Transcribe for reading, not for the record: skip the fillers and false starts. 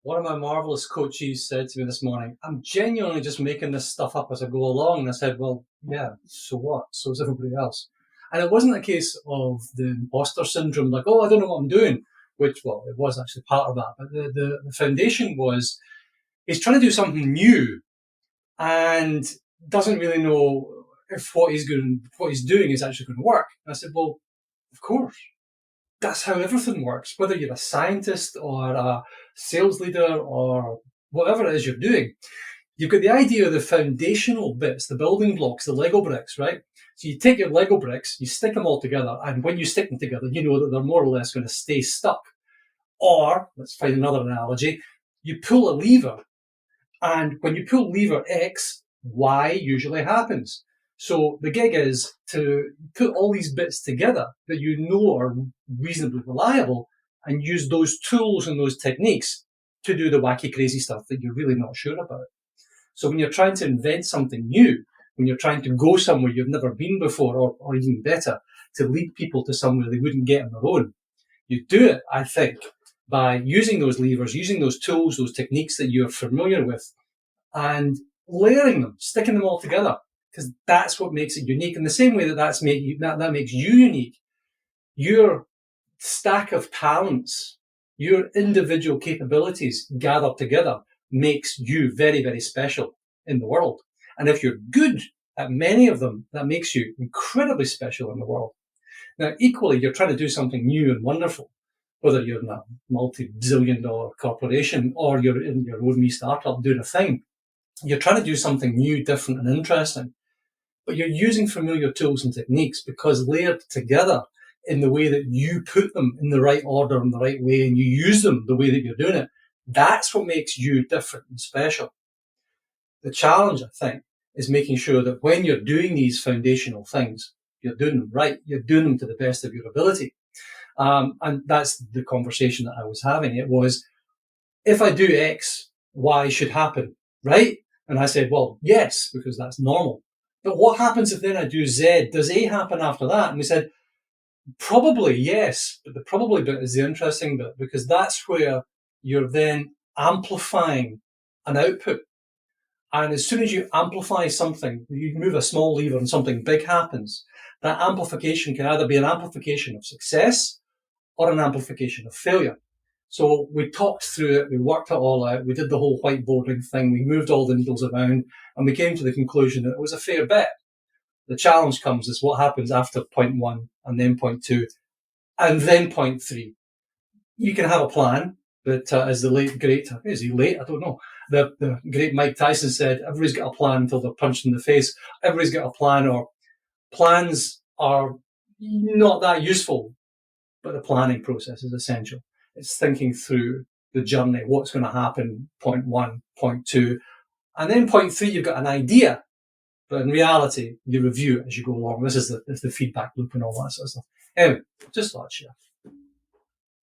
One of my marvelous coaches said to me this morning, I'm genuinely just making this stuff up as I go along. And I said, well, yeah, so what? So is everybody else. And it wasn't a case of the imposter syndrome, like, oh, I don't know what I'm doing, which, well, it was actually part of that. But the foundation was he's trying to do something new and doesn't really know if what he's doing is actually going to work. And I said, well, of course. That's how everything works, whether you're a scientist or a sales leader or whatever it is you're doing. You've got the idea of the foundational bits, the building blocks, the Lego bricks, right? So you take your Lego bricks, you stick them all together, and when you stick them together, you know that they're more or less going to stay stuck. Or, let's find another analogy, you pull a lever, and when you pull lever X, Y usually happens. So the gig is to put all these bits together that you know are reasonably reliable and use those tools and those techniques to do the wacky, crazy stuff that you're really not sure about. So when you're trying to invent something new, when you're trying to go somewhere you've never been before, or even better, to lead people to somewhere they wouldn't get on their own, you do it, I think, by using those levers, using those tools, those techniques that you're familiar with, and layering them, sticking them all together, because that's what makes it unique. In the same way that makes you unique, your stack of talents, your individual capabilities gathered together makes you very, very special in the world. And if you're good at many of them, that makes you incredibly special in the world. Now, equally, you're trying to do something new and wonderful, whether you're in a multi-billion-dollar corporation or you're in your own wee startup doing a thing. You're trying to do something new, different, and interesting, but you're using familiar tools and techniques because layered together in the way that you put them in the right order, in the right way, and you use them the way that you're doing it. That's what makes you different and special. The challenge, I think, is making sure that when you're doing these foundational things, you're doing them right. You're doing them to the best of your ability. And that's the conversation that I was having. It was, if I do X, Y should happen, right? And I said, well, yes, because that's normal. But what happens if then I do Z? Does A happen after that? And we said, probably yes. But the probably bit is the interesting bit, because that's where you're then amplifying an output. And as soon as you amplify something, you move a small lever and something big happens. That amplification can either be an amplification of success or an amplification of failure. So we talked through it, we worked it all out, we did the whole whiteboarding thing, we moved all the needles around, and we came to the conclusion that it was a fair bet. The challenge comes is what happens after point one, and then point two, and then point three. You can have a plan, but as the late, great, is he late? I don't know. The great Mike Tyson said, everybody's got a plan until they're punched in the face. Everybody's got a plan, or plans are not that useful, but the planning process is essential. It's thinking through the journey, what's going to happen, point one, point two. And then point three, you've got an idea. But in reality, you review it as you go along. This is the feedback loop and all that sort of stuff. Anyway, just thought I'd share.